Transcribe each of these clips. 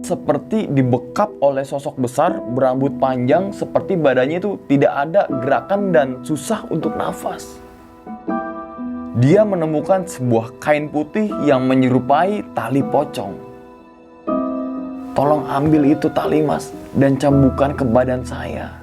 seperti dibekap oleh sosok besar berambut panjang, seperti badannya itu tidak ada gerakan dan susah untuk nafas. Dia menemukan sebuah kain putih yang menyerupai tali pocong. Tolong ambil itu tali, Mas, dan cambukan ke badan saya.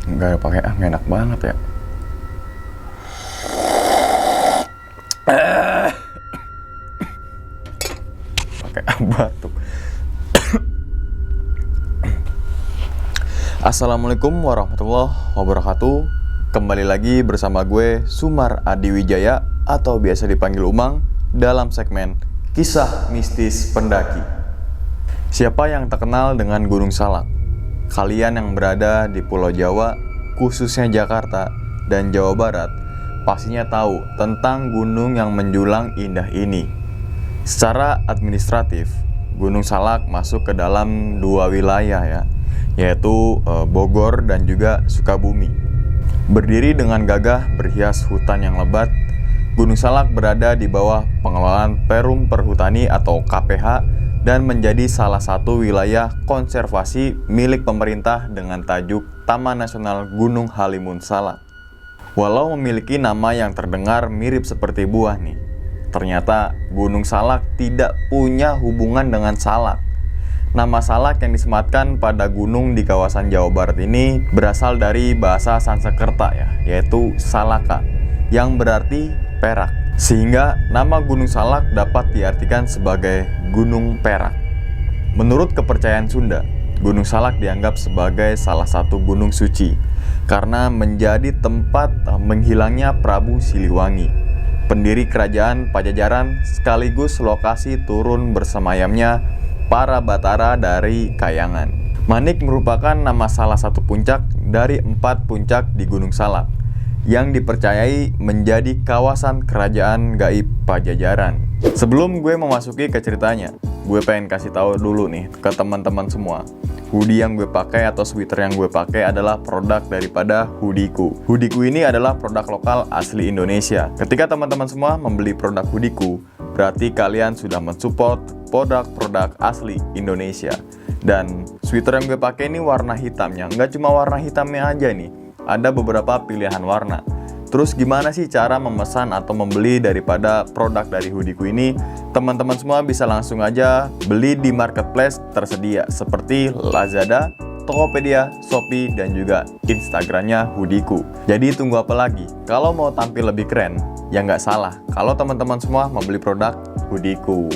Enggak pakai enak banget ya. Pakai batuk. Assalamualaikum warahmatullahi wabarakatuh. Kembali lagi bersama gue Sumar Adi Wijaya atau biasa dipanggil Umang dalam segmen Kisah Mistis Pendaki. Siapa yang tak kenal dengan Gunung Salak? Kalian yang berada di Pulau Jawa, khususnya Jakarta dan Jawa Barat, pastinya tahu tentang gunung yang menjulang indah ini. Secara administratif, Gunung Salak masuk ke dalam dua wilayah ya, yaitu Bogor dan juga Sukabumi. Berdiri dengan gagah berhias hutan yang lebat, Gunung Salak berada di bawah pengelolaan Perum Perhutani atau KPH dan menjadi salah satu wilayah konservasi milik pemerintah dengan tajuk Taman Nasional Gunung Halimun Salak. Walau memiliki nama yang terdengar mirip seperti buah nih, ternyata Gunung Salak tidak punya hubungan dengan salak. Nama salak yang disematkan pada gunung di kawasan Jawa Barat ini berasal dari bahasa Sanskerta ya, yaitu Salaka, yang berarti perak. Sehingga nama Gunung Salak dapat diartikan sebagai Gunung Perak. Menurut kepercayaan Sunda, Gunung Salak dianggap sebagai salah satu gunung suci karena menjadi tempat menghilangnya Prabu Siliwangi, pendiri kerajaan Pajajaran, sekaligus lokasi turun bersemayamnya para Batara dari Kayangan. Manik merupakan nama salah satu puncak dari 4 puncak di Gunung Salak yang dipercayai menjadi kawasan kerajaan gaib Pajajaran. Sebelum gue memasuki ke ceritanya, gue pengen kasih tahu dulu nih ke teman-teman semua. Hoodie yang gue pakai atau sweater yang gue pakai adalah produk daripada Hoodieku. Hoodieku ini adalah produk lokal asli Indonesia. Ketika teman-teman semua membeli produk Hoodieku, berarti kalian sudah mensupport produk-produk asli Indonesia. Dan sweater yang gue pakai ini warna hitamnya, nggak cuma warna hitamnya aja nih, ada beberapa pilihan warna. Terus gimana sih cara memesan atau membeli daripada produk dari Hoodieku ini? Teman-teman semua bisa langsung aja beli di marketplace tersedia seperti Lazada, Tokopedia, Shopee, dan juga Instagramnya Hoodieku. Jadi tunggu apa lagi? Kalau mau tampil lebih keren, ya nggak salah kalau teman-teman semua membeli produk Hoodieku.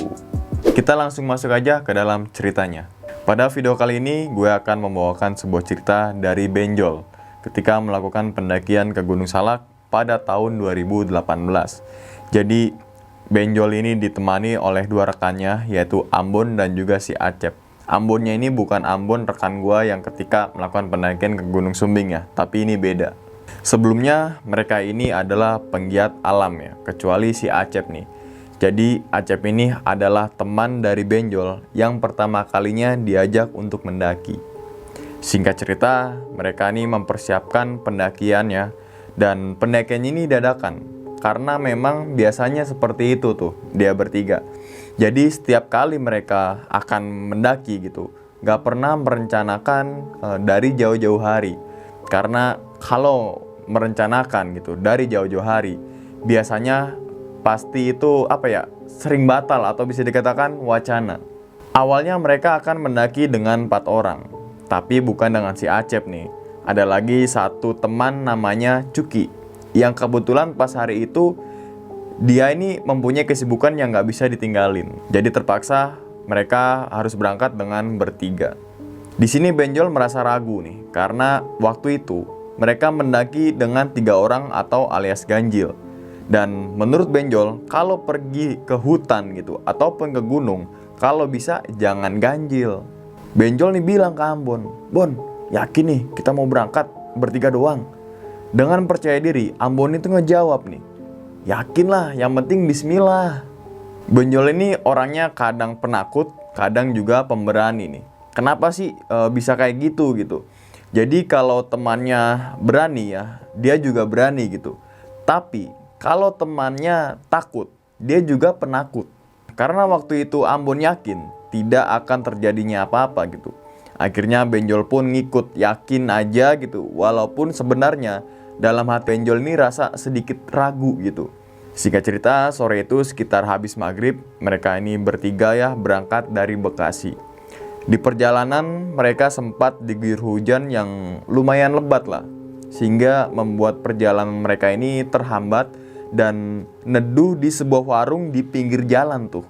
Kita langsung masuk aja ke dalam ceritanya. Pada video kali ini, gue akan membawakan sebuah cerita dari Benjol ketika melakukan pendakian ke Gunung Salak pada tahun 2018. Jadi Benjol ini ditemani oleh 2 rekannya, yaitu Ambon dan juga si Acep. Ambonnya ini bukan Ambon rekan gua yang ketika melakukan pendakian ke Gunung Sumbing ya, tapi ini beda. Sebelumnya mereka ini adalah penggiat alam ya, kecuali si Acep nih. Jadi Acep ini adalah teman dari Benjol yang pertama kalinya diajak untuk mendaki. Singkat cerita, mereka ini mempersiapkan pendakiannya, dan pendakian ini dadakan karena memang biasanya seperti itu tuh, dia bertiga. Jadi setiap kali mereka akan mendaki gitu, gak pernah merencanakan dari jauh-jauh hari. Karena kalau merencanakan gitu dari jauh-jauh hari, biasanya pasti itu sering batal atau bisa dikatakan wacana. Awalnya mereka akan mendaki dengan 4 orang, tapi bukan dengan si Acep nih. Ada lagi satu teman namanya Cuki, yang kebetulan pas hari itu dia ini mempunyai kesibukan yang nggak bisa ditinggalin. Jadi terpaksa mereka harus berangkat dengan bertiga. Di sini Benjol merasa ragu nih, karena waktu itu mereka mendaki dengan 3 orang atau alias ganjil. Dan menurut Benjol, kalau pergi ke hutan gitu ataupun ke gunung, kalau bisa jangan ganjil. Benjol nih bilang ke Ambon, "Bon, yakin nih kita mau berangkat bertiga doang?" Dengan percaya diri, Ambon itu ngejawab nih, "Yakin lah, yang penting bismillah." Benjol ini orangnya kadang penakut, kadang juga pemberani nih. Kenapa sih bisa kayak gitu gitu? Jadi kalau temannya berani ya, dia juga berani gitu. Tapi kalau temannya takut, dia juga penakut. Karena waktu itu Ambon yakin tidak akan terjadinya apa-apa gitu. Akhirnya Benjol pun ngikut, yakin aja gitu. Walaupun sebenarnya dalam hati Benjol ini rasa sedikit ragu gitu. Singkat cerita, sore itu sekitar habis maghrib, mereka ini bertiga ya berangkat dari Bekasi. Di perjalanan mereka sempat diguyur hujan yang lumayan lebat lah, sehingga membuat perjalanan mereka ini terhambat dan neduh di sebuah warung di pinggir jalan tuh.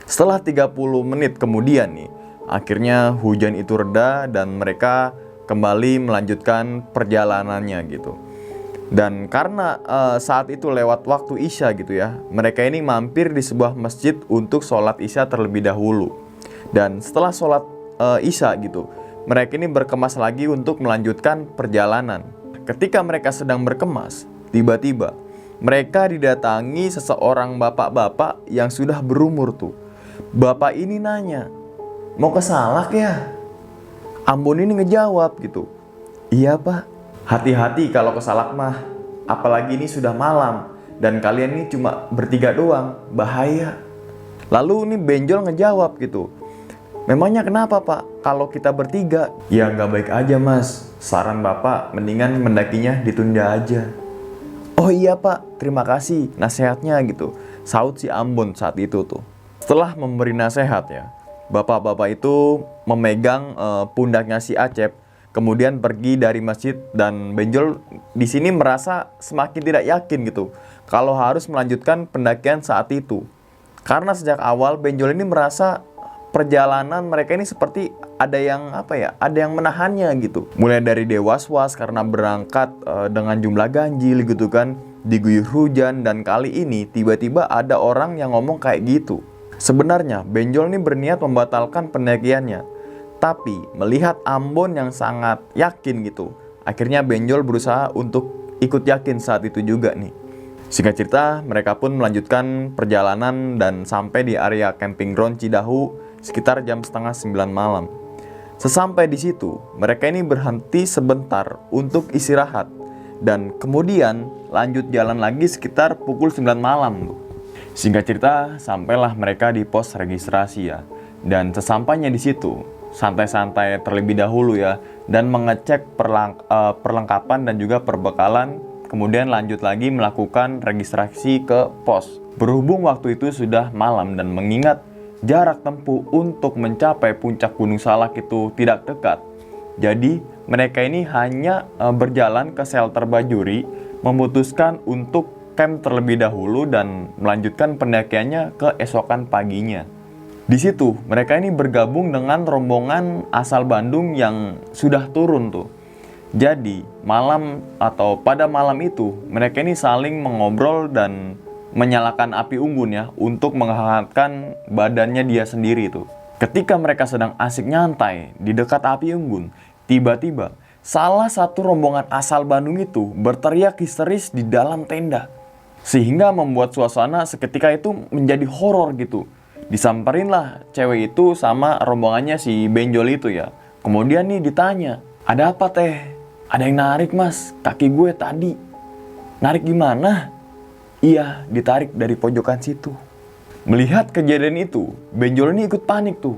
Setelah 30 menit kemudian nih, akhirnya hujan itu reda dan mereka kembali melanjutkan perjalanannya gitu. Dan karena saat itu lewat waktu Isya gitu ya, mereka ini mampir di sebuah masjid untuk sholat Isya terlebih dahulu. Dan setelah sholat Isya gitu, mereka ini berkemas lagi untuk melanjutkan perjalanan. Ketika mereka sedang berkemas, tiba-tiba mereka didatangi seseorang bapak-bapak yang sudah berumur tuh. Bapak ini nanya, "Mau ke Salak ya?" Ambon ini ngejawab gitu, "Iya pak, hati-hati kalau ke Salak mah, apalagi ini sudah malam dan kalian ini cuma bertiga doang, bahaya." Lalu ini Benjol ngejawab gitu, "Memangnya kenapa pak kalau kita bertiga?" "Ya nggak baik aja mas, saran bapak mendingan mendakinya ditunda aja." "Oh iya pak, terima kasih nasihatnya gitu," saut si Ambon saat itu tuh. Setelah memberi nasihat ya, bapak-bapak itu memegang pundaknya si Acep, kemudian pergi dari masjid. Dan Benjol di sini merasa semakin tidak yakin gitu kalau harus melanjutkan pendakian saat itu. Karena sejak awal Benjol ini merasa perjalanan mereka ini seperti ada yang ada yang menahannya gitu. Mulai dari dia was-was karena berangkat dengan jumlah ganjil gitu kan, diguyur hujan, dan kali ini tiba-tiba ada orang yang ngomong kayak gitu. Sebenarnya Benjol ini berniat membatalkan pendakiannya, tapi melihat Ambon yang sangat yakin gitu, akhirnya Benjol berusaha untuk ikut yakin saat itu juga nih. Singkat cerita, mereka pun melanjutkan perjalanan dan sampai di area camping ground Cidahu sekitar jam setengah 9 malam. Sesampai di situ, mereka ini berhenti sebentar untuk istirahat dan kemudian lanjut jalan lagi sekitar pukul 9 malam. Singkat cerita, sampailah mereka di pos registrasi ya. Dan sesampainya di situ, santai-santai terlebih dahulu ya, dan mengecek perlengkapan dan juga perbekalan, kemudian lanjut lagi melakukan registrasi ke pos. Berhubung waktu itu sudah malam dan mengingat jarak tempuh untuk mencapai puncak Gunung Salak itu tidak dekat, jadi mereka ini hanya berjalan ke shelter Bajuri, memutuskan untuk camp terlebih dahulu dan melanjutkan pendakiannya keesokan paginya. Di situ mereka ini bergabung dengan rombongan asal Bandung yang sudah turun tuh. Jadi malam atau pada malam itu mereka ini saling mengobrol dan menyalakan api unggun ya untuk menghangatkan badannya dia sendiri tuh. Ketika mereka sedang asik nyantai di dekat api unggun, tiba-tiba salah satu rombongan asal Bandung itu berteriak histeris di dalam tenda, sehingga membuat suasana seketika itu menjadi horor gitu. Disamperinlah cewek itu sama rombongannya si Benjol itu ya. Kemudian nih ditanya, "Ada apa teh?" "Ada yang narik mas, kaki gue tadi." "Narik gimana?" "Iya, ditarik dari pojokan situ." Melihat kejadian itu, Benjol ini ikut panik tuh.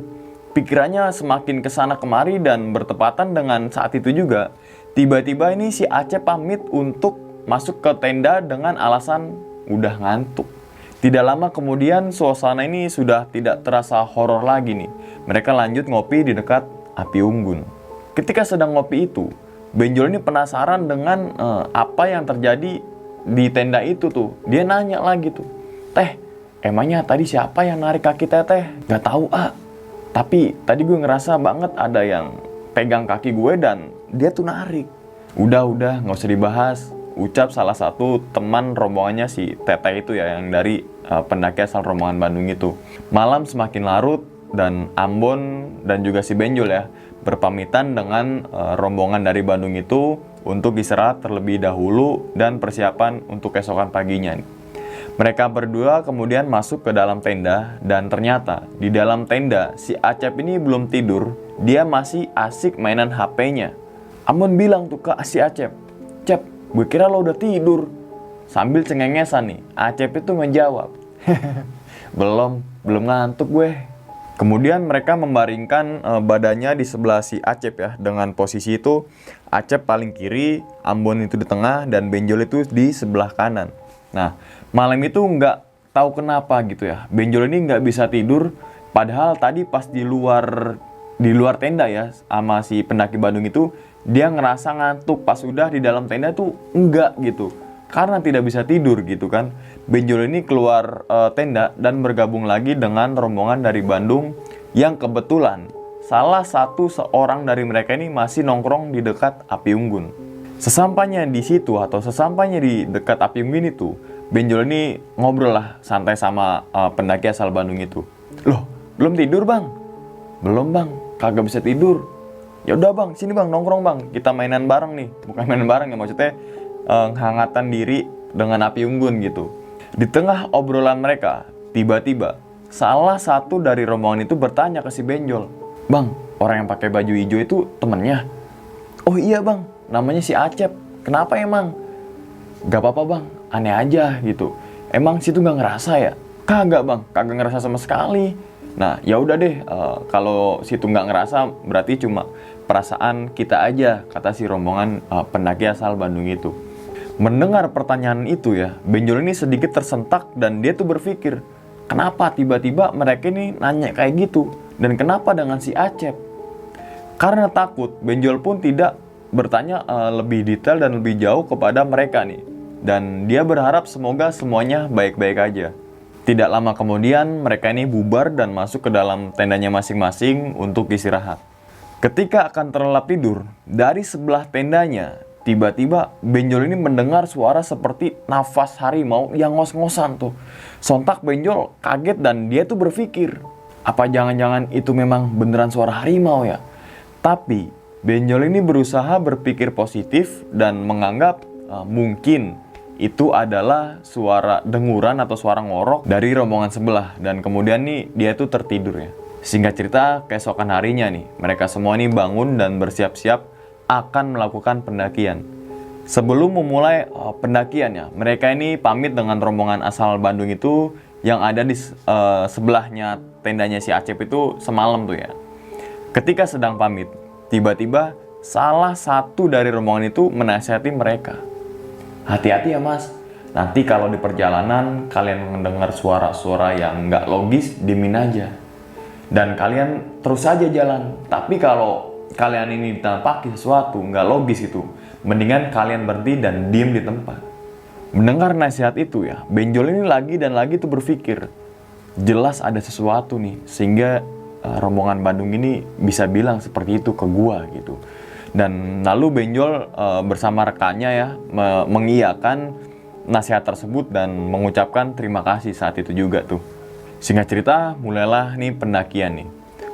Pikirannya semakin kesana kemari dan bertepatan dengan saat itu juga, tiba-tiba ini si Acep pamit untuk masuk ke tenda dengan alasan udah ngantuk. Tidak lama kemudian suasana ini sudah tidak terasa horor lagi nih. Mereka lanjut ngopi di dekat api unggun. Ketika sedang ngopi itu, Benjol ini penasaran dengan apa yang terjadi di tenda itu tuh. Dia nanya lagi tuh, "Teh, emangnya tadi siapa yang narik kaki teteh?" "Gak tahu ah, tapi tadi gue ngerasa banget ada yang pegang kaki gue dan dia tuh narik. Udah nggak usah dibahas, ucap salah satu teman rombongannya si Tete itu ya, yang dari pendaki asal rombongan Bandung itu. Malam semakin larut dan Ambon dan juga si Benjol ya berpamitan dengan rombongan dari Bandung itu untuk istirahat terlebih dahulu dan persiapan untuk keesokan paginya nih. Mereka berdua kemudian masuk ke dalam tenda dan ternyata di dalam tenda si Acep ini belum tidur, dia masih asik mainan HP-nya. Ambon bilang tuh ke si Acep, "Cep, gue kira lo udah tidur." Sambil cengengesan nih, Acep itu menjawab, belum ngantuk gue." Kemudian mereka membaringkan badannya di sebelah si Acep ya, dengan posisi itu Acep paling kiri, Ambon itu di tengah, dan Benjol itu di sebelah kanan. Nah, malam itu nggak tahu kenapa gitu ya, Benjol ini nggak bisa tidur, padahal tadi pas di luar tenda ya sama si pendaki Bandung itu, dia ngerasa ngantuk. Pas udah di dalam tenda tuh enggak gitu, karena tidak bisa tidur gitu kan. Benjol ini keluar tenda dan bergabung lagi dengan rombongan dari Bandung yang kebetulan salah satu seorang dari mereka ini masih nongkrong di dekat api unggun. Sesampainya di situ atau sesampainya di dekat api unggun itu, Benjol ini ngobrol lah santai sama pendaki asal Bandung itu. "Loh, belum tidur bang?" "Belum bang, kagak bisa tidur." "Ya udah bang, sini bang, nongkrong bang, kita mainan bareng nih." Bukan mainan bareng ya, maksudnya hangatan diri dengan api unggun gitu. Di tengah obrolan mereka, tiba-tiba salah satu dari rombongan itu bertanya ke si Benjol, "Bang, orang yang pakai baju hijau itu temennya?" "Oh iya bang, namanya si Acep." "Kenapa emang?" "Gak apa-apa bang, aneh aja gitu." "Emang situ gak ngerasa ya?" "Kagak bang, kagak ngerasa sama sekali." "Nah ya udah deh, kalau situ nggak ngerasa berarti cuma perasaan kita aja," kata si rombongan pendaki asal Bandung itu. Mendengar pertanyaan itu ya, Benjol ini sedikit tersentak dan dia tuh berpikir, kenapa tiba-tiba mereka ini nanya kayak gitu, dan kenapa dengan si Acep? Karena takut, Benjol pun tidak bertanya lebih detail dan lebih jauh kepada mereka nih, dan dia berharap semoga semuanya baik-baik aja. Tidak lama kemudian mereka ini bubar dan masuk ke dalam tendanya masing-masing untuk istirahat. Ketika akan terlelap tidur, dari sebelah tendanya tiba-tiba Benjol ini mendengar suara seperti nafas harimau yang ngos-ngosan tuh. Sontak Benjol kaget dan dia tuh berpikir, apa jangan-jangan itu memang beneran suara harimau ya? Tapi Benjol ini berusaha berpikir positif dan menganggap mungkin itu adalah suara denguran atau suara ngorok dari rombongan sebelah, dan kemudian nih dia tuh tertidur ya. Singkat cerita, keesokan harinya nih mereka semua nih bangun dan bersiap-siap akan melakukan pendakian. Sebelum memulai pendakian ya, mereka ini pamit dengan rombongan asal Bandung itu yang ada di sebelahnya tendanya si Acep itu semalam tuh ya. Ketika sedang pamit, tiba-tiba salah satu dari rombongan itu menasihati mereka, "Hati-hati ya mas, nanti kalau di perjalanan kalian mendengar suara-suara yang nggak logis, diemin aja. Dan kalian terus aja jalan. Tapi kalau kalian ini ditampaki sesuatu nggak logis itu, mendingan kalian berhenti dan diem di tempat." Mendengar nasihat itu ya, Benjol ini lagi dan lagi tuh berpikir, jelas ada sesuatu nih, sehingga rombongan Bandung ini bisa bilang seperti itu ke gua gitu. Dan lalu Benjol bersama rekannya ya mengiyakan nasihat tersebut dan mengucapkan terima kasih saat itu juga tuh. Singkat cerita, mulailah nih pendakian nih.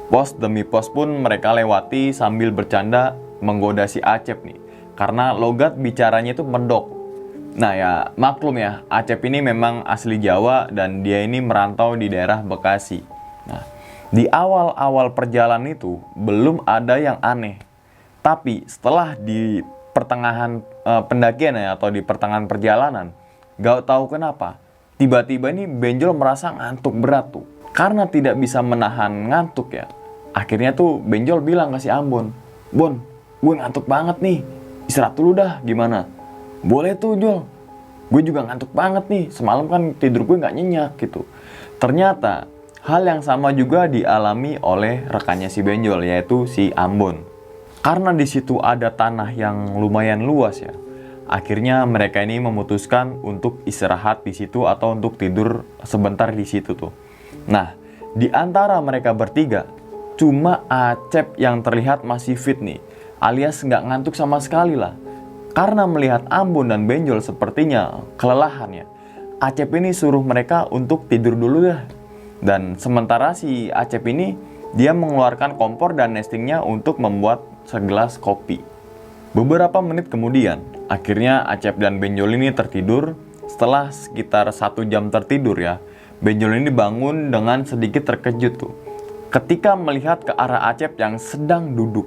Pos demi pos pun mereka lewati sambil bercanda menggoda si Acep nih, karena logat bicaranya itu mendok. Nah ya maklum ya, Acep ini memang asli Jawa dan dia ini merantau di daerah Bekasi. Nah, di awal-awal perjalanan itu belum ada yang aneh. Tapi setelah di pertengahan pendakian ya, atau di pertengahan perjalanan, gak tahu kenapa, tiba-tiba ini Benjol merasa ngantuk berat tuh. Karena tidak bisa menahan ngantuk ya, akhirnya tuh Benjol bilang ke si Ambon, "Bon, gue ngantuk banget nih, istirahat dulu dah, gimana?" "Boleh tuh Jol, gue juga ngantuk banget nih, semalam kan tidur gue gak nyenyak gitu." Ternyata hal yang sama juga dialami oleh rekannya si Benjol, yaitu si Ambon. Karena di situ ada tanah yang lumayan luas ya, akhirnya mereka ini memutuskan untuk istirahat di situ atau untuk tidur sebentar di situ tuh. Nah, di antara mereka bertiga, Cuma Acep yang terlihat masih fit nih, alias nggak ngantuk sama sekali lah. Karena melihat Ambon dan Benjol sepertinya kelelahan ya, Acep ini suruh mereka untuk tidur dulu dah. Dan sementara si Acep ini, dia mengeluarkan kompor dan nestingnya untuk membuat segelas kopi. Beberapa menit kemudian, akhirnya Acep dan Benjol ini tertidur. Setelah sekitar 1 jam tertidur ya, Benjol ini bangun dengan sedikit terkejut tuh, ketika melihat ke arah Acep yang sedang duduk.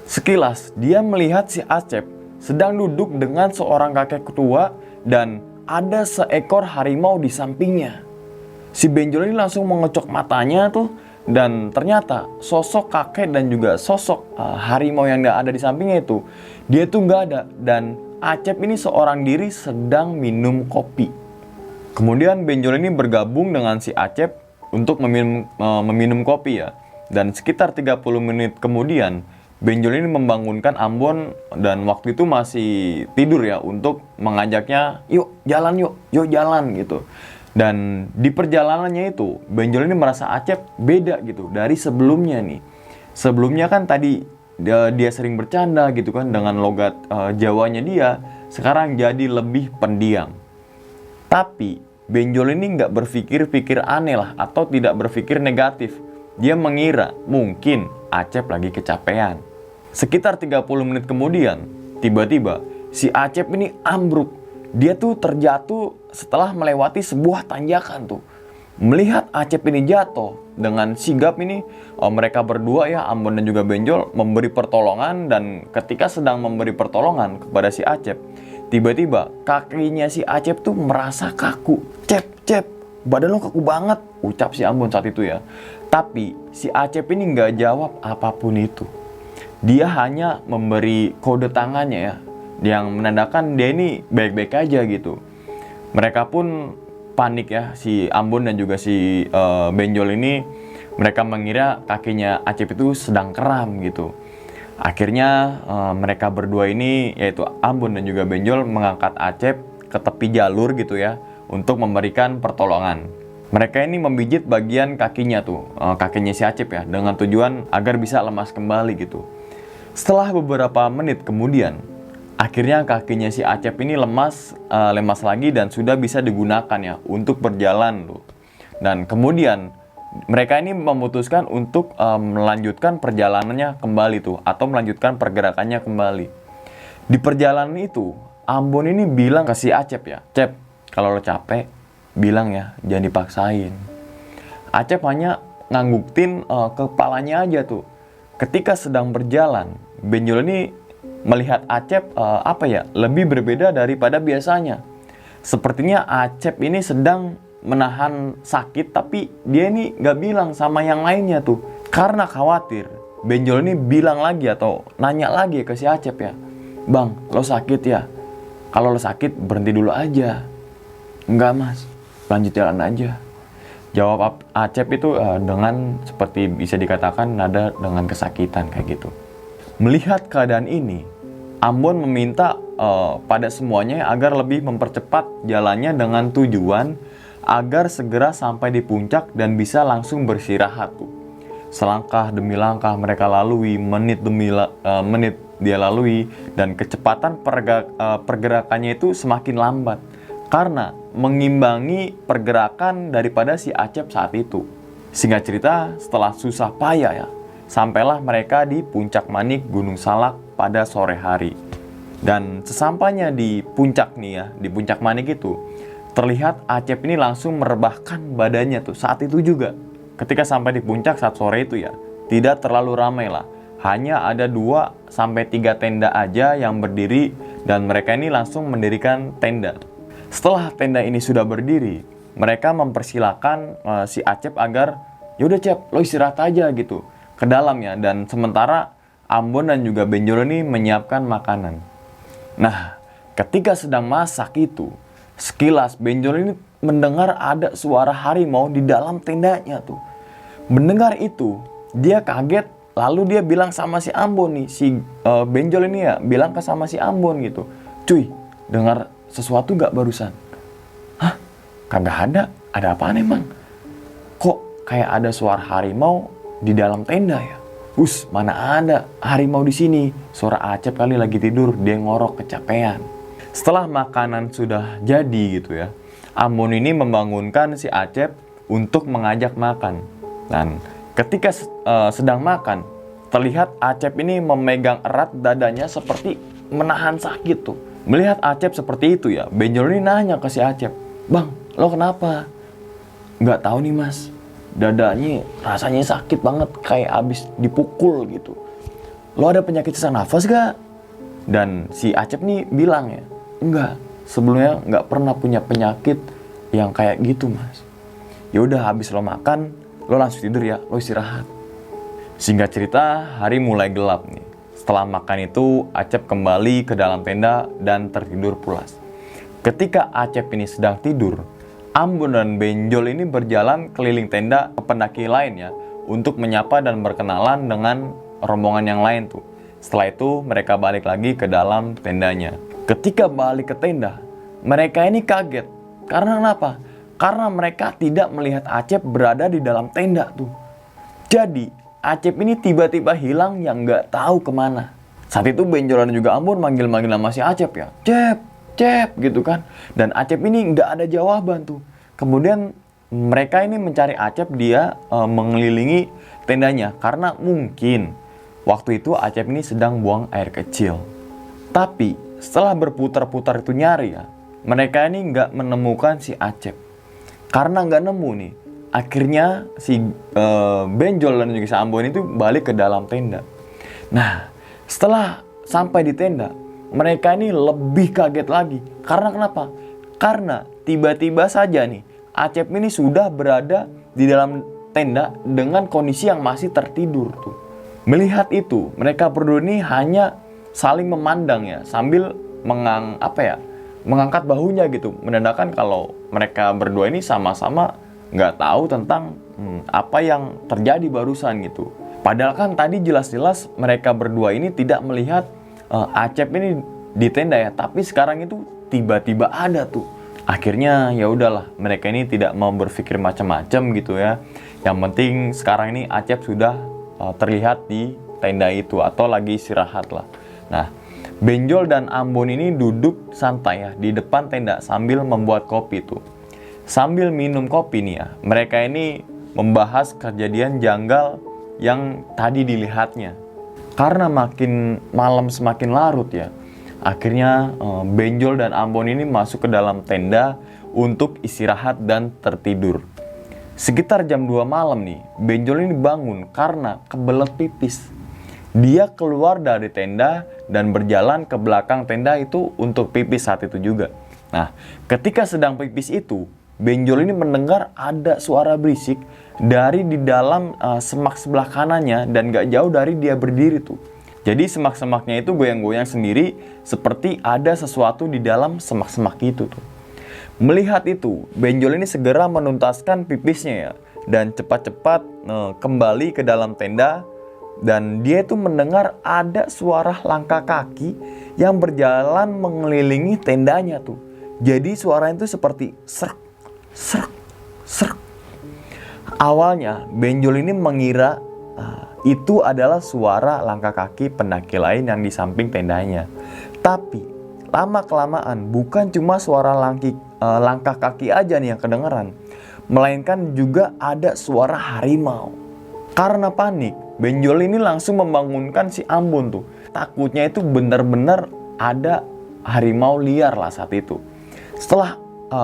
Sekilas dia melihat si Acep sedang duduk dengan seorang kakek tua dan ada seekor harimau di sampingnya. Si Benjol ini langsung mengecok matanya tuh, dan ternyata sosok kakek dan juga sosok harimau yang ada di sampingnya itu, dia tuh nggak ada, dan Acep ini seorang diri sedang minum kopi. Kemudian Benjol ini bergabung dengan si Acep untuk meminum kopi ya. Dan sekitar 30 menit kemudian Benjol ini membangunkan Ambon, dan waktu itu masih tidur ya, untuk mengajaknya, yuk jalan yuk jalan gitu. Dan di perjalanannya itu Benjol ini merasa Acep beda gitu dari sebelumnya nih. Sebelumnya kan tadi dia sering bercanda gitu kan dengan logat Jawanya dia, sekarang jadi lebih pendiam. Tapi Benjol ini nggak berpikir aneh lah, atau tidak berpikir negatif. Dia mengira mungkin Acep lagi kecapean. Sekitar 30 menit kemudian, tiba-tiba si Acep ini ambruk. Dia tuh terjatuh setelah melewati sebuah tanjakan tuh. Melihat Acep ini jatuh, dengan sigap ini mereka berdua ya, Ambon dan juga Benjol, memberi pertolongan. Dan ketika sedang memberi pertolongan kepada si Acep, tiba-tiba kakinya si Acep tuh merasa kaku. Cep, badan lo kaku banget, ucap si Ambon saat itu ya. Tapi si Acep ini nggak jawab apapun itu. Dia hanya memberi kode tangannya ya, yang menandakan dia ini baik-baik aja gitu. Mereka pun panik ya, si Ambon dan juga si Benjol ini. Mereka mengira kakinya Acep itu sedang kram gitu. Akhirnya mereka berdua ini, yaitu Ambon dan juga Benjol, mengangkat Acep ke tepi jalur gitu ya, untuk memberikan pertolongan. Mereka ini memijit bagian kakinya tuh, kakinya si Acep ya, dengan tujuan agar bisa lemas kembali gitu. Setelah beberapa menit kemudian, akhirnya kakinya si Acep ini lemas lagi dan sudah bisa digunakan ya untuk berjalan tuh. Dan kemudian mereka ini memutuskan untuk melanjutkan perjalanannya kembali tuh, atau melanjutkan pergerakannya kembali. Di perjalanan itu, Ambon ini bilang ke si Acep ya, Cep, kalau lo capek, bilang ya, jangan dipaksain. Acep hanya ngangguktin kepalanya aja tuh. Ketika sedang berjalan, Benjol ini melihat Acep lebih berbeda daripada biasanya. Sepertinya Acep ini sedang menahan sakit, tapi dia ini nggak bilang sama yang lainnya tuh. Karena khawatir, Benjol ini bilang lagi atau nanya lagi ke si Acep ya, Bang, lo sakit ya? Kalau lo sakit berhenti dulu aja. Enggak mas, lanjut jalan aja. Jawab Acep itu dengan seperti bisa dikatakan nada dengan kesakitan kayak gitu. Melihat keadaan ini, Ambon meminta pada semuanya agar lebih mempercepat jalannya dengan tujuan agar segera sampai di puncak dan bisa langsung beristirahat tuh. Selangkah demi langkah mereka lalui, menit demi menit dia lalui, dan kecepatan pergerakannya itu semakin lambat karena mengimbangi pergerakan daripada si Acep saat itu. Singkat cerita, setelah susah payah ya, sampailah mereka di Puncak Manik Gunung Salak pada sore hari. Dan sesampainya di puncak nih ya, di Puncak Manik itu, terlihat Acep ini langsung merebahkan badannya tuh saat itu juga. Ketika sampai di puncak saat sore itu ya, tidak terlalu ramai lah. Hanya ada 2-3 tenda aja yang berdiri, dan mereka ini langsung mendirikan tenda. Setelah tenda ini sudah berdiri, mereka mempersilahkan si Acep agar, yaudah Cep, lo istirahat aja gitu ke dalam ya. Dan sementara Ambon dan juga Benjol ini menyiapkan makanan. Nah, ketika sedang masak itu, sekilas Benjol ini mendengar ada suara harimau di dalam tendanya tuh. Mendengar itu, dia kaget, lalu dia bilang sama si Ambon nih, si Benjol ini ya, bilang ke sama si Ambon gitu, cuy, dengar sesuatu gak barusan? Hah? Kagak ada apaan emang? Kok kayak ada suara harimau di dalam tenda ya. Mana ada harimau di sini. Suara Acep kali lagi tidur, dia ngorok kecapean. Setelah makanan sudah jadi gitu ya, Ambon ini membangunkan si Acep untuk mengajak makan. Dan ketika sedang makan, terlihat Acep ini memegang erat dadanya seperti menahan sakit tuh. Melihat Acep seperti itu ya, Benjol ini nanya ke si Acep, "Bang, lo kenapa?" "Nggak tahu nih mas, dadanya rasanya sakit banget, kayak abis dipukul gitu. Lo ada penyakit sesak nafas gak?" Dan si Acep nih bilang ya, "Enggak, sebelumnya nggak pernah punya penyakit yang kayak gitu mas. Ya udah, habis lo makan, lo langsung tidur ya, lo istirahat." Singkat cerita, hari mulai gelap nih. Setelah makan itu, Acep kembali ke dalam tenda dan tertidur pulas. Ketika Acep ini sedang tidur, Ambon dan Benjol ini berjalan keliling tenda ke pendaki lain ya, untuk menyapa dan berkenalan dengan rombongan yang lain tuh. Setelah itu, mereka balik lagi ke dalam tendanya. Ketika balik ke tenda, mereka ini kaget. Karena kenapa? Karena mereka tidak melihat Acep berada di dalam tenda tuh. Jadi, Acep ini tiba-tiba hilang yang nggak tahu kemana. Saat itu Benjol dan juga Ambon manggil-manggil nama si Acep ya. "Cep, Cep," gitu kan. Dan Acep ini nggak ada jawaban tuh. Kemudian mereka ini mencari Acep, dia mengelilingi tendanya. Karena mungkin waktu itu Acep ini sedang buang air kecil. Tapi setelah berputar-putar itu nyari ya, mereka ini nggak menemukan si Acep. Karena nggak nemu nih, akhirnya si Benjol dan juga si Ambon itu balik ke dalam tenda. Nah, setelah sampai di tenda, mereka ini lebih kaget lagi. Karena kenapa? Karena tiba-tiba saja nih, Acep ini sudah berada di dalam tenda dengan kondisi yang masih tertidur tuh. Melihat itu, mereka berdua ini hanya saling memandang ya, sambil mengangkat bahunya gitu, menandakan kalau mereka berdua ini sama-sama nggak tahu tentang apa yang terjadi barusan gitu. Padahal kan tadi jelas-jelas mereka berdua ini tidak melihat Acep ini di tenda ya, tapi sekarang itu tiba-tiba ada tuh. Akhirnya ya udahlah, mereka ini tidak mau berpikir macam-macam gitu ya. Yang penting sekarang ini Acep sudah terlihat di tenda itu atau lagi istirahat lah. Nah, Benjol dan Ambon ini duduk santai ya di depan tenda sambil membuat kopi tuh. Sambil minum kopi nih ya, mereka ini membahas kejadian janggal yang tadi dilihatnya. Karena makin malam semakin larut ya, akhirnya Benjol dan Ambon ini masuk ke dalam tenda untuk istirahat dan tertidur. Sekitar jam 2 malam nih, Benjol ini bangun karena kebelet pipis. Dia keluar dari tenda dan berjalan ke belakang tenda itu untuk pipis saat itu juga. Nah, ketika sedang pipis itu, Benjol ini mendengar ada suara berisik dari di dalam semak sebelah kanannya dan gak jauh dari dia berdiri tuh. Jadi semak-semaknya itu goyang-goyang sendiri seperti ada sesuatu di dalam semak-semak itu tuh. Melihat itu, Benjol ini segera menuntaskan pipisnya ya, dan cepat-cepat kembali ke dalam tenda. Dan dia itu mendengar ada suara langkah kaki yang berjalan mengelilingi tendanya tuh. Jadi suaranya itu seperti serk, serk, serk. Awalnya Benjol ini mengira itu adalah suara langkah kaki pendaki lain yang di samping tendanya. Tapi lama-kelamaan bukan cuma suara langkah kaki aja nih yang kedengeran, melainkan juga ada suara harimau. Karena panik, Benjol ini langsung membangunkan si Ambon tuh. Takutnya itu benar-benar ada harimau liar lah saat itu. Setelah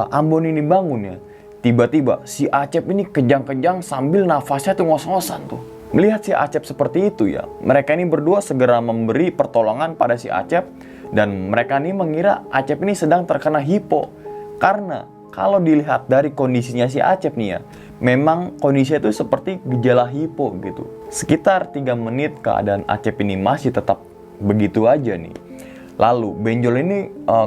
Ambon ini bangun ya, tiba-tiba si Acep ini kejang-kejang sambil nafasnya tuh ngos-ngosan tuh. Melihat si Acep seperti itu ya, mereka ini berdua segera memberi pertolongan pada si Acep. Dan mereka ini mengira Acep ini sedang terkena hipo. Karena kalau dilihat dari kondisinya si Acep nih ya, memang kondisinya itu seperti gejala hipo gitu. Sekitar 3 menit keadaan Acep ini masih tetap begitu aja nih. Lalu Benjol ini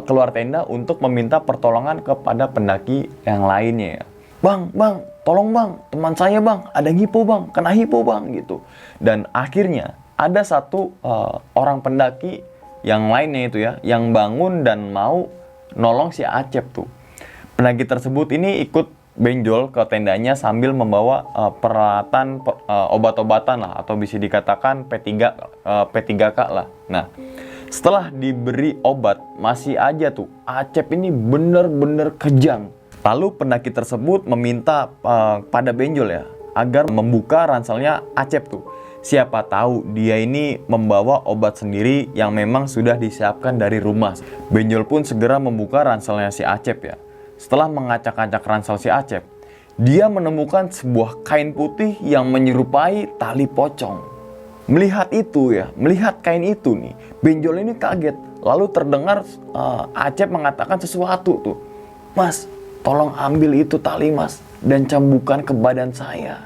keluar tenda untuk meminta pertolongan kepada pendaki yang lainnya ya. Bang, tolong bang, teman saya bang, ada hipo bang, kena hipo bang gitu. Dan akhirnya ada satu orang pendaki yang lainnya itu ya, yang bangun dan mau nolong si Acep tuh. Pendaki tersebut ini ikut Benjol ke tendanya sambil membawa peralatan obat-obatan lah, atau bisa dikatakan P3K lah. Nah, setelah diberi obat, masih aja tuh Acep ini bener-bener kejang. Lalu pendaki tersebut meminta pada Benjol ya agar membuka ranselnya Acep tuh. Siapa tahu dia ini membawa obat sendiri yang memang sudah disiapkan dari rumah. Benjol pun segera membuka ranselnya si Acep ya. Setelah mengacak-acak ransel si Acep, dia menemukan sebuah kain putih yang menyerupai tali pocong. Melihat kain itu nih, Benjol ini kaget. Lalu terdengar Acep mengatakan sesuatu tuh. "Mas, tolong ambil itu tali mas, dan cambukan ke badan saya."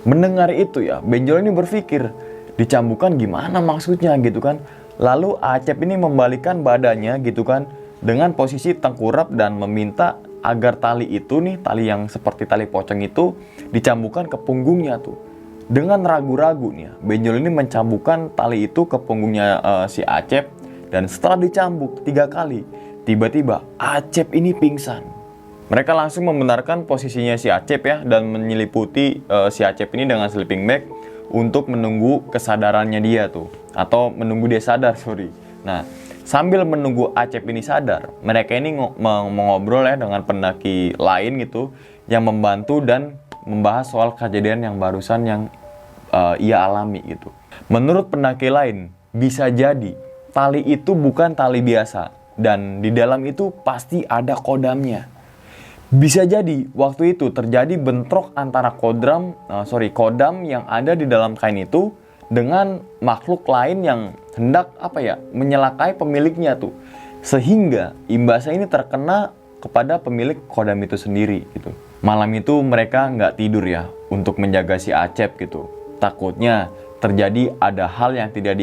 Mendengar itu ya, Benjol ini berpikir, dicambukan gimana maksudnya gitu kan. Lalu Acep ini membalikan badannya gitu kan, dengan posisi tengkurap dan meminta agar tali itu nih, tali yang seperti tali pocong itu dicambukan ke punggungnya tuh. Dengan ragu-ragu nih, Benjol ini mencambukan tali itu ke punggungnya si Acep, dan setelah dicambuk 3 kali, tiba-tiba Acep ini pingsan. Mereka langsung membenarkan posisinya si Acep ya, dan menyeliputi si Acep ini dengan sleeping bag untuk menunggu kesadarannya dia tuh, atau menunggu dia sadar, sorry. Nah, sambil menunggu Acep ini sadar, mereka ini mengobrol ya dengan pendaki lain gitu, yang membantu dan membahas soal kejadian yang barusan yang ia alami gitu. Menurut pendaki lain, bisa jadi tali itu bukan tali biasa, dan di dalam itu pasti ada kodamnya. Bisa jadi waktu itu terjadi bentrok antara kodam yang ada di dalam kain itu dengan makhluk lain yang hendak menyelakai pemiliknya tuh, sehingga imbasnya ini terkena kepada pemilik kodam itu sendiri gitu. Malam itu mereka nggak tidur ya untuk menjaga si Acep gitu. Takutnya terjadi ada hal yang tidak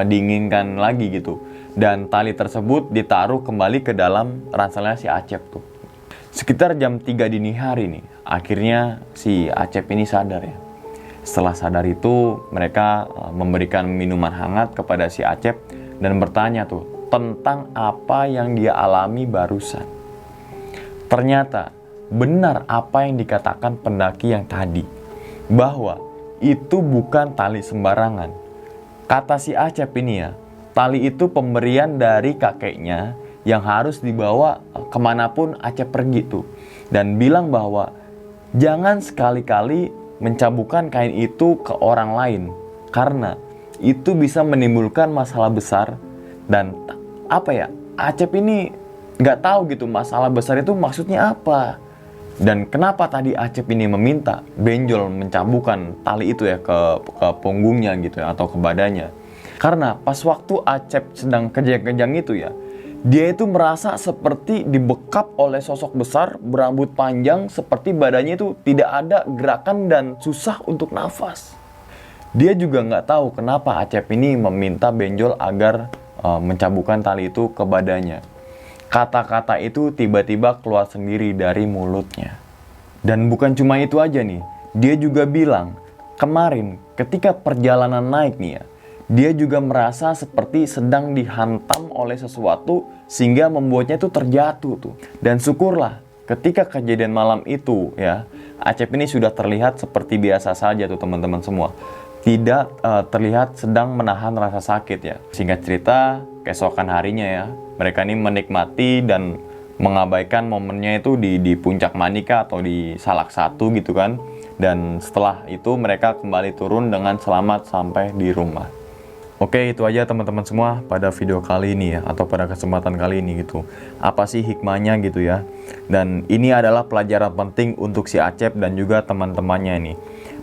diinginkan lagi gitu, dan tali tersebut ditaruh kembali ke dalam ranselnya si Acep tuh. Sekitar jam 3 dini hari nih, akhirnya si Acep ini sadar ya. Setelah sadar itu, mereka memberikan minuman hangat kepada si Acep dan bertanya tuh tentang apa yang dia alami barusan. Ternyata benar apa yang dikatakan pendaki yang tadi, bahwa itu bukan tali sembarangan. Kata si Acep ini ya, tali itu pemberian dari kakeknya yang harus dibawa kemanapun Acep pergi tuh. Dan bilang bahwa jangan sekali-kali mencambukan kain itu ke orang lain, karena itu bisa menimbulkan masalah besar. Dan Acep ini nggak tahu gitu masalah besar itu maksudnya apa. Dan kenapa tadi Acep ini meminta Benjol mencambukan tali itu ya ke punggungnya gitu ya, atau ke badannya. Karena pas waktu Acep sedang kejang-kejang itu ya, dia itu merasa seperti dibekap oleh sosok besar berambut panjang, seperti badannya itu tidak ada gerakan dan susah untuk nafas. Dia juga nggak tahu kenapa Acep ini meminta Benjol agar mencambukan tali itu ke badannya. Kata-kata itu tiba-tiba keluar sendiri dari mulutnya. Dan bukan cuma itu aja nih, dia juga bilang kemarin ketika perjalanan naik nih ya, dia juga merasa seperti sedang dihantam oleh sesuatu sehingga membuatnya itu terjatuh tuh. Dan syukurlah ketika kejadian malam itu ya, Acep ini sudah terlihat seperti biasa saja tuh teman-teman semua. Tidak terlihat sedang menahan rasa sakit ya. Singkat cerita, keesokan harinya ya, mereka ini menikmati dan mengabaikan momennya itu di puncak Manika atau di Salak 1 gitu kan. Dan setelah itu mereka kembali turun dengan selamat sampai di rumah. Oke, itu aja teman-teman semua pada video kali ini ya, atau pada kesempatan kali ini gitu. Apa sih hikmahnya gitu ya. Dan ini adalah pelajaran penting untuk si Acep dan juga teman-temannya ini.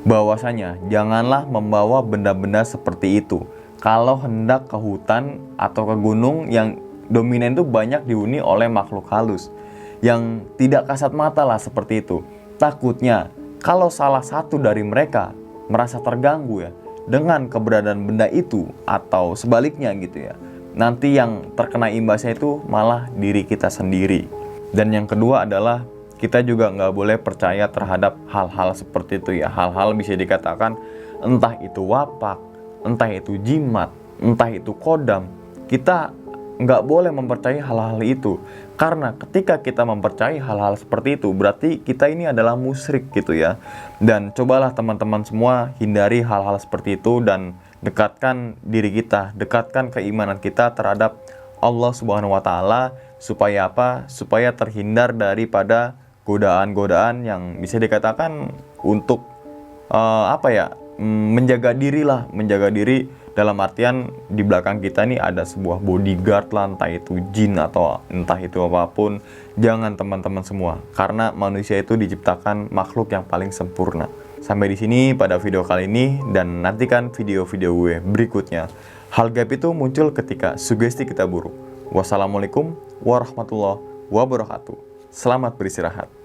Bahwasanya janganlah membawa benda-benda seperti itu kalau hendak ke hutan atau ke gunung yang dominan itu banyak dihuni oleh makhluk halus yang tidak kasat mata lah seperti itu. Takutnya kalau salah satu dari mereka merasa terganggu ya dengan keberadaan benda itu, atau sebaliknya gitu ya, nanti yang terkena imbasnya itu malah diri kita sendiri. Dan yang kedua adalah kita juga nggak boleh percaya terhadap hal-hal seperti itu ya. Hal-hal bisa dikatakan entah itu wapak, entah itu jimat, entah itu kodam. Kita nggak boleh mempercayai hal-hal itu. Karena ketika kita mempercayai hal-hal seperti itu, berarti kita ini adalah musyrik gitu ya. Dan cobalah teman-teman semua hindari hal-hal seperti itu dan dekatkan diri kita, dekatkan keimanan kita terhadap Allah Subhanahu wa Ta'ala, supaya apa? Supaya terhindar daripada godaan-godaan yang bisa dikatakan untuk menjaga diri lah, menjaga diri dalam artian di belakang kita nih ada sebuah bodyguard lah, entah itu jin atau entah itu apapun. Jangan teman-teman semua, karena manusia itu diciptakan makhluk yang paling sempurna. Sampai di sini pada video kali ini, dan nantikan video-video gue berikutnya. Hal gaib itu muncul ketika sugesti kita buruk. Wassalamualaikum warahmatullahi wabarakatuh. Selamat beristirahat.